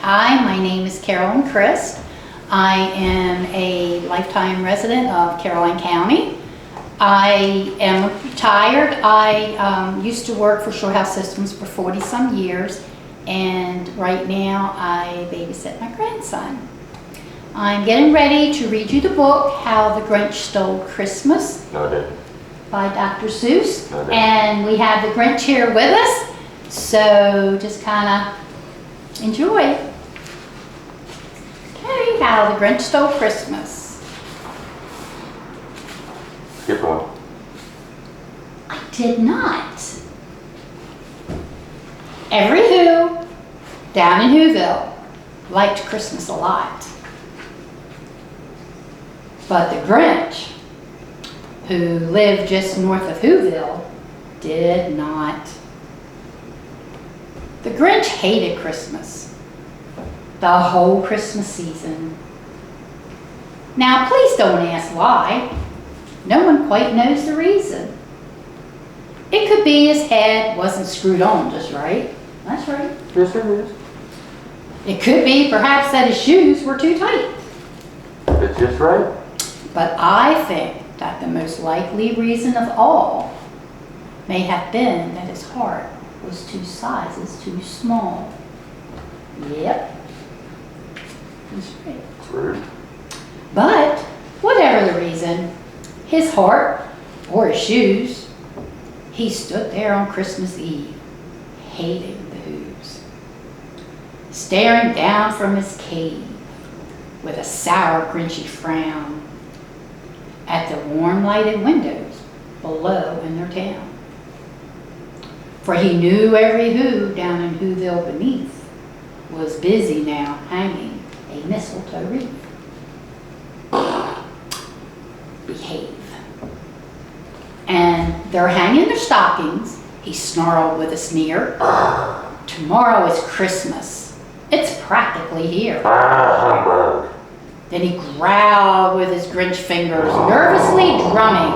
Hi, my name is Carolyn Crist. I am a lifetime resident of Carolyn County. I am retired. I used to work for Shore House Systems for 40 some years, and right now I babysit my grandson. I'm getting ready to read you the book, How the Grinch Stole Christmas by Dr. Seuss. And we have the Grinch here with us, so just kind of enjoy. Okay, How the Grinch Stole Christmas. Skip one. I did not. Every Who down in Whoville liked Christmas a lot. But the Grinch, who lived just north of Whoville, did not. The Grinch hated Christmas, the whole Christmas season. Now, please don't ask why. No one quite knows the reason. It could be his head wasn't screwed on just right. That's right. Yes, it is. It could be perhaps that his shoes were too tight. It's just right. But I think that the most likely reason of all may have been that his heart was 2 sizes too small. Yep. That's right. It's rude. But whatever the reason, his heart or his shoes, he stood there on Christmas Eve, hating the Who's, staring down from his cave with a sour, grinchy frown at the warm lighted windows below in their town. For he knew every Who down in Whoville beneath was busy now hanging a mistletoe wreath. Behave. And they're hanging their stockings, he snarled with a sneer. Tomorrow is Christmas. It's practically here. Humbug. Then he growled with his Grinch fingers, nervously drumming.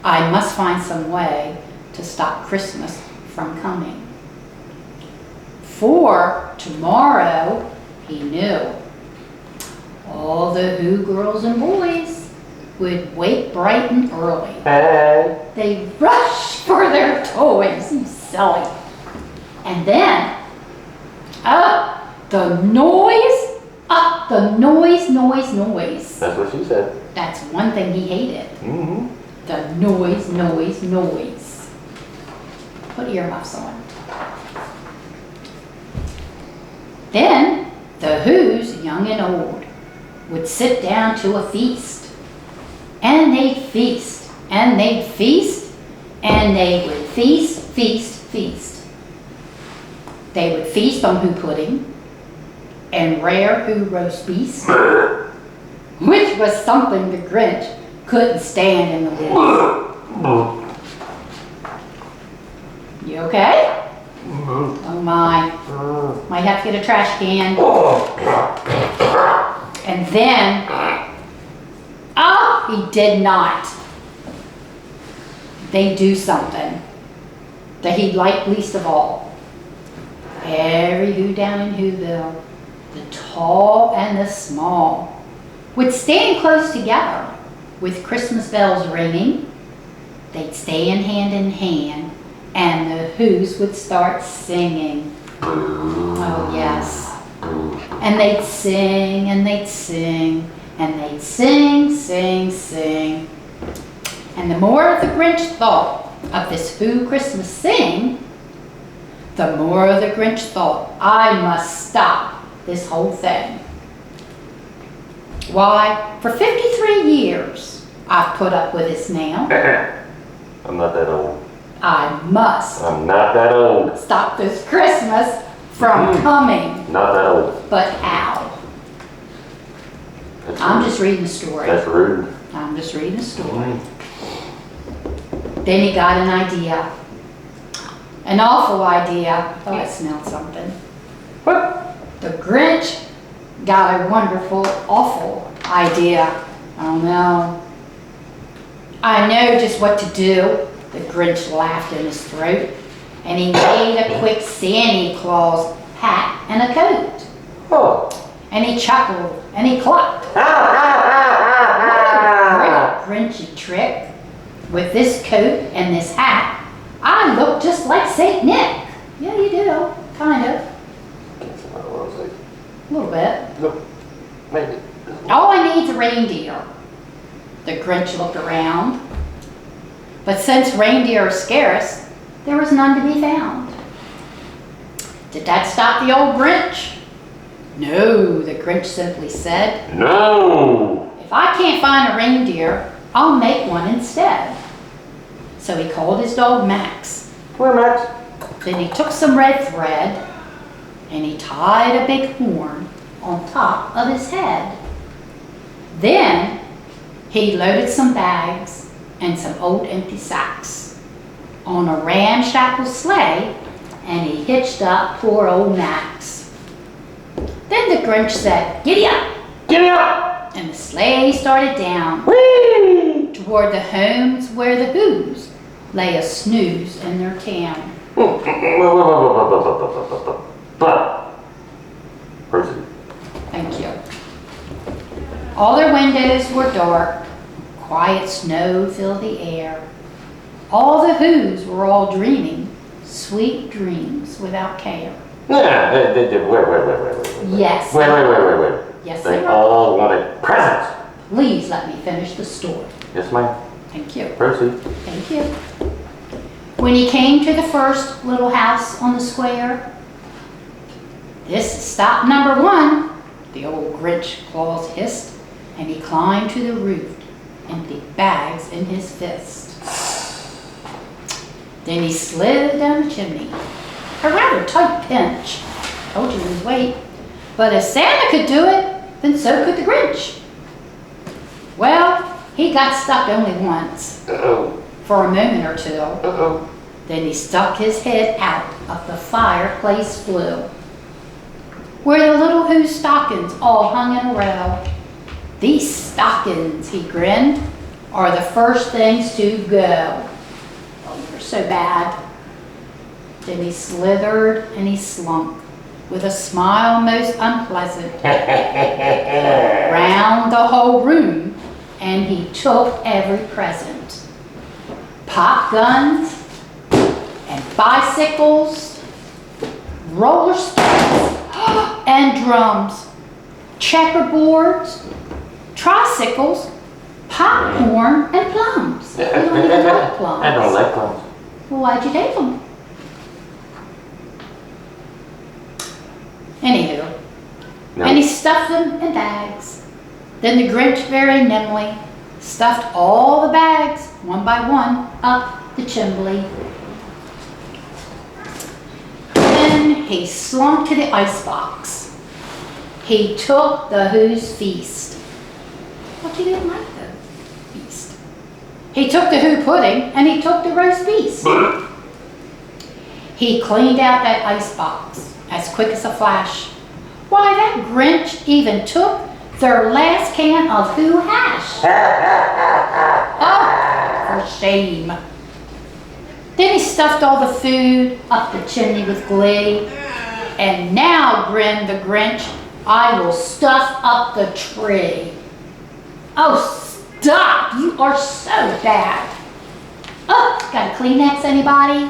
I must find some way to stop Christmas from coming. For tomorrow, he knew, all the Who girls and boys would wake bright and early. Hey. They rushed for their toys, you silly. And then, the noise. The noise. That's what she said. That's one thing he hated. Mm-hmm. The noise. Put earmuffs on. Then, the Who's, young and old, would sit down to a feast. And they'd feast. And they'd feast. And they would feast. They would feast on Who pudding and rare Who roast beef, which was something the Grinch couldn't stand in the least. You okay? Oh my. Might have to get a trash can. And then, he did not. They do something that he liked least of all. Every Who down in Whoville, the tall and the small, would stand close together with Christmas bells ringing. They'd stand hand in hand, and the Who's would start singing. Oh yes. And they'd sing, and they'd sing, and they'd sing. And the more the Grinch thought of this Who Christmas sing, the more the Grinch thought, I must stop this whole thing. Why, for 53 years, I've put up with this now. I'm not that old. I must I'm not that old. stop this Christmas from coming. Not that old. But how? That's I'm rude. just reading the story. That's rude. I'm just reading the story. Then he got an idea. An awful idea. Oh, I smelled something. What? The Grinch got a wonderful, awful idea. Oh no. I know just what to do. The Grinch laughed in his throat, and he made a quick Santa Claus hat and a coat. Oh. And he chuckled and he clucked. What a great Grinchy trick. With this coat and this hat, I look just like Saint Nick. Yeah, you do, kind of. A little bit. No, maybe. All I need's a reindeer. The Grinch looked around. But since reindeer are scarce, there was none to be found. Did that stop the old Grinch? No, the Grinch simply said. No! If I can't find a reindeer, I'll make one instead. So he called his dog Max. Where, Max? Then he took some red thread and he tied a big horn on top of his head. Then he loaded some bags and some old empty sacks on a ramshackle sleigh, and he hitched up poor old Max. Then the Grinch said, "Giddy up!" Giddy up! And the sleigh started down. Whee! Toward the homes where the Who's lay a snooze in their town. But, proceed. Thank you. All their windows were dark. Quiet snow filled the air. All the Who's were all dreaming sweet dreams without care. Yeah, wait. Yes. Wait. Yes, They they were. all wanted presents. Please let me finish the story. Yes, ma'am. Thank you. Proceed. Thank you. When he came to the first little house on the square, "This is stop number 1, the old Grinch claws hissed, and he climbed to the roof, empty bags in his fist. Then he slid down the chimney, a rather tight pinch. Told you lose weight. But if Santa could do it, then so could the Grinch. Well, he got stuck only once, Uh-oh. for a moment or two. Uh-oh. Then he stuck his head out of the fireplace flue, where the little Who's stockings all hung in a row. "These stockings," he grinned, "are the first things to go." Oh, you're so bad. Then he slithered and he slunk, with a smile most unpleasant, round the whole room, and he took every present. Pop guns and bicycles, roller skates and drums, checkerboards, tricycles, popcorn, and plums. You don't even like plums. I don't like plums. Well, why'd you take them? Anywho, No. and he stuffed them in bags. Then the Grinch very nimbly stuffed all the bags, one by one, up the chimney. Then he slunk to the icebox. He took the Who's feast. But he didn't like the feast. He took the Who pudding and he took the roast beef. He cleaned out that icebox as quick as a flash. Why, that Grinch even took their last can of Who hash. Oh, for shame. Then he stuffed all the food up the chimney with glee. "And now," grinned the Grinch, "I will stuff up the tree." Oh, stop! You are so bad. Oh, got a Kleenex, anybody?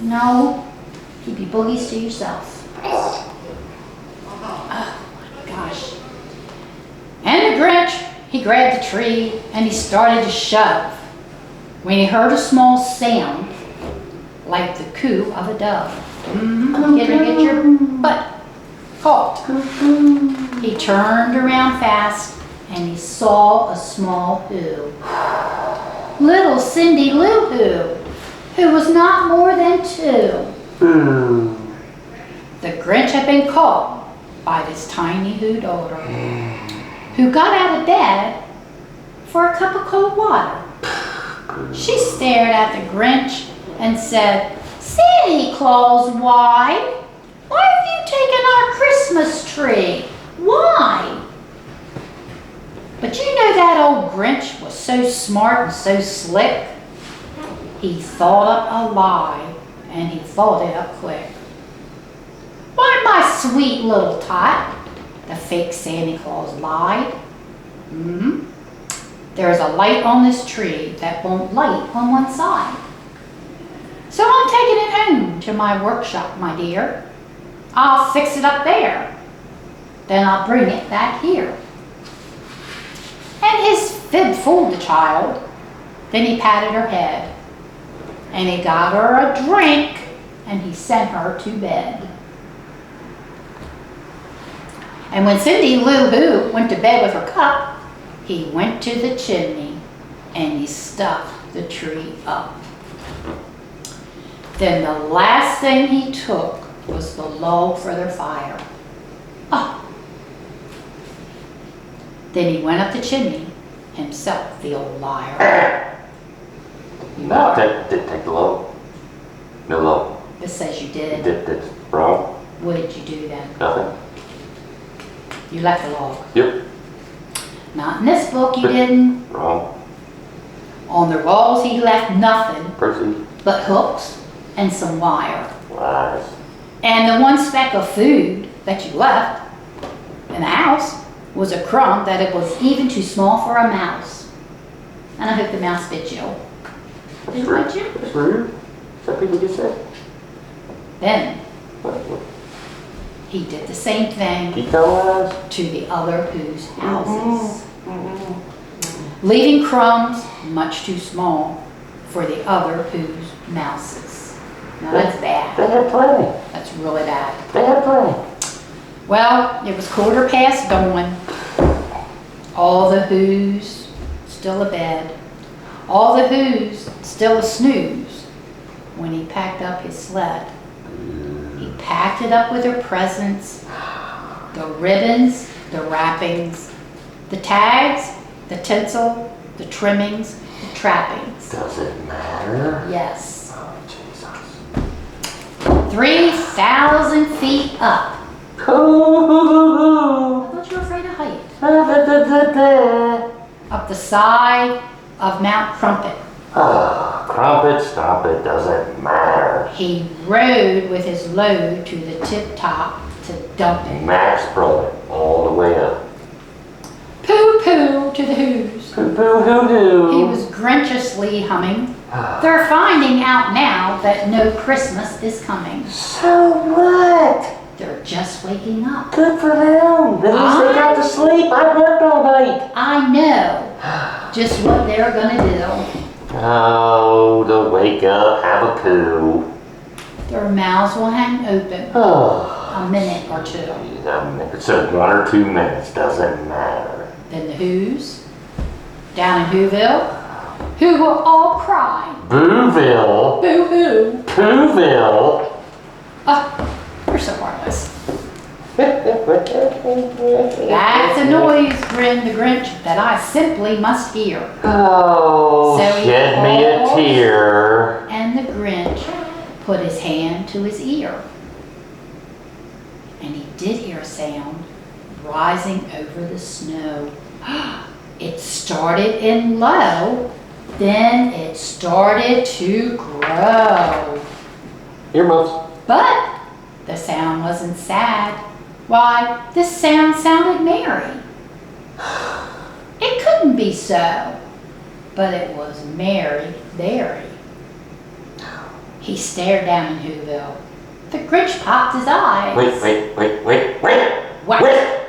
No? Keep your boogies to yourself. Oh my gosh. And the Grinch, he grabbed the tree and he started to shove, when he heard a small sound like the coo of a dove. Get your butt caught. He turned around fast and he saw a small Who. Little Cindy Lou who was not more than 2. The Grinch had been caught by this tiny Who daughter, who got out of bed for a cup of cold water. She stared at the Grinch and said, "Santa Claus, why have you taken our Christmas tree? Why?" But you know that old Grinch was so smart and so slick. He thought up a lie, and he thought it up quick. "Why, my sweet little tot," the fake Santa Claus lied. "There's a light on this tree that won't light on one side. So I'm taking it home to my workshop, my dear. I'll fix it up there. Then I'll bring it back here." And his fib fooled the child. Then he patted her head, and he got her a drink, and he sent her to bed. And when Cindy Lou Who went to bed with her cup, he went to the chimney, and he stuffed the tree up. Then the last thing he took was the log for their fire. Oh. Then he went up the chimney, himself, the old liar. No, didn't take the log. No log. This says you did. That's wrong. What did you do then? Nothing. You left the log. Yep. Not in this book, you didn't. Wrong. On the walls, he left nothing Proceed. but hooks and some wire. Lies. And the one speck of food that you left in the house was a crumb that it was even too small for a mouse. And I hope the mouse bit you. Did it bite you? That's rude. Is that people just said? Then What? he did the same thing Keep telling lies? to the other Who's houses, leaving crumbs much too small for the other Who's mouses. Now that's bad. They had plenty. That's really bad. They had plenty. Well, it was 1:15 dawn. All the Who's still abed. All the Who's still a snooze. When he packed up his sled, he packed it up with their presents, the ribbons, the wrappings, the tags, the tinsel, the trimmings, the trappings. Does it matter? Yes. Oh, Jesus. 3,000 feet up. I Ooh. thought you were afraid of height. Up the side of Mount Crumpet. Crumpet, stop it, doesn't matter. He rode with his load to the tip top to dump it. Max brought it all the way up. Pooh pooh to the Who's. Poo poo hoo hoo. He was grinchiously humming. They're finding out now that no Christmas is coming. So what? They're just waking up. Good for them. At least they got to sleep. I worked all night. I know just what they're gonna do. Oh, to wake up, have a poo. Their mouths will hang open Oh, a minute or two. so 1 or 2 minutes doesn't matter. Then the Who's down in Whoville, who will all cry. Booville. Boo-hoo. Pooville. You're so heartless. That's a noise, grinned the Grinch, that I simply must hear. Oh, So he shed me a paused. tear. And the Grinch put his hand to his ear. And he did hear a sound rising over the snow. It started in low, then it started to grow. Earmuffs. But the sound wasn't sad. Why, this sound sounded merry. It couldn't be so, but it was merry, very. He stared down in Whoville. The Grinch popped his eyes. Wait. What? Wait!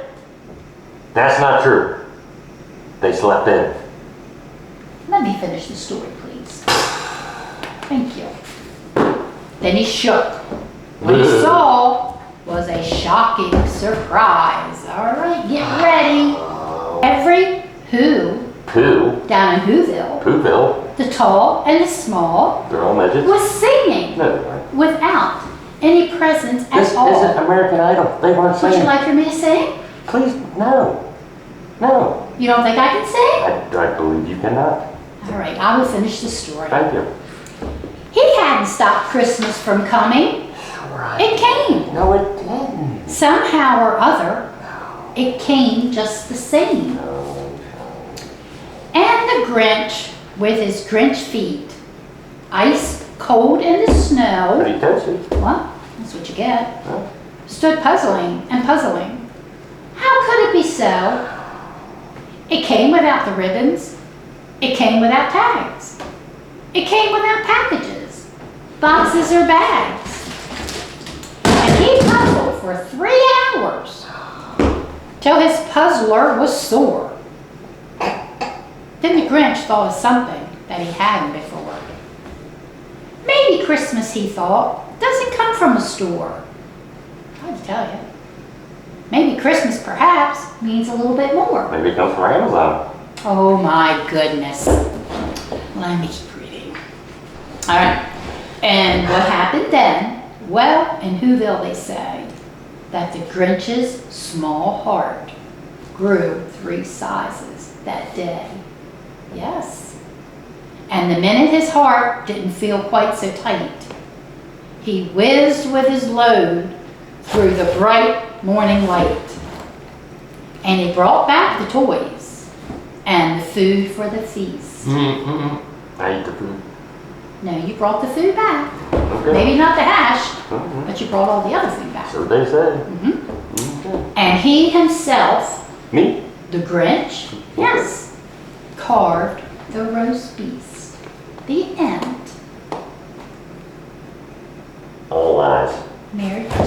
That's not true. They slept in. Let me finish the story, please. Thank you. Then he shook. What he saw was a shocking surprise. All right, get ready. Every Who Pooh. down in Whoville, Pooville. the tall and the small, They're all midgets. was singing No, they weren't. without any presents This at all. isn't American Idol. They weren't Would singing. you like for me to sing? Please, no. No. You don't think I can sing? I believe you cannot. All right, I will finish the story. Thank you. He hadn't stopped Christmas from coming. Right. It came. No, it didn't. Somehow or other, it came just the same. No. And the Grinch, with his Grinch feet, ice cold in the snow. Pretty toasty. Well, that's what you get. Huh? stood puzzling and puzzling. How could it be so? It came without the ribbons. It came without tags. It came without packages, boxes or bags. And he puzzled for 3 hours till his puzzler was sore. Then the Grinch thought of something that he hadn't before. Maybe Christmas, he thought, doesn't come from a store. I'd tell you. Maybe Christmas, perhaps, means a little bit more. Maybe it comes from Amazon. Oh my goodness. Let me keep reading. All right. And what happened then? Well, in Whoville they say that the Grinch's small heart grew 3 sizes that day. Yes. And the minute his heart didn't feel quite so tight, he whizzed with his load through the bright morning light. And he brought back the toys and the food for the feast. I eat the food. No, you brought the food back. Okay. Maybe not the hash, but you brought all the other food back. So they say. Okay. And he himself, Me? the Grinch, yes, carved the roast beast. The end. All lies. Merry Christmas.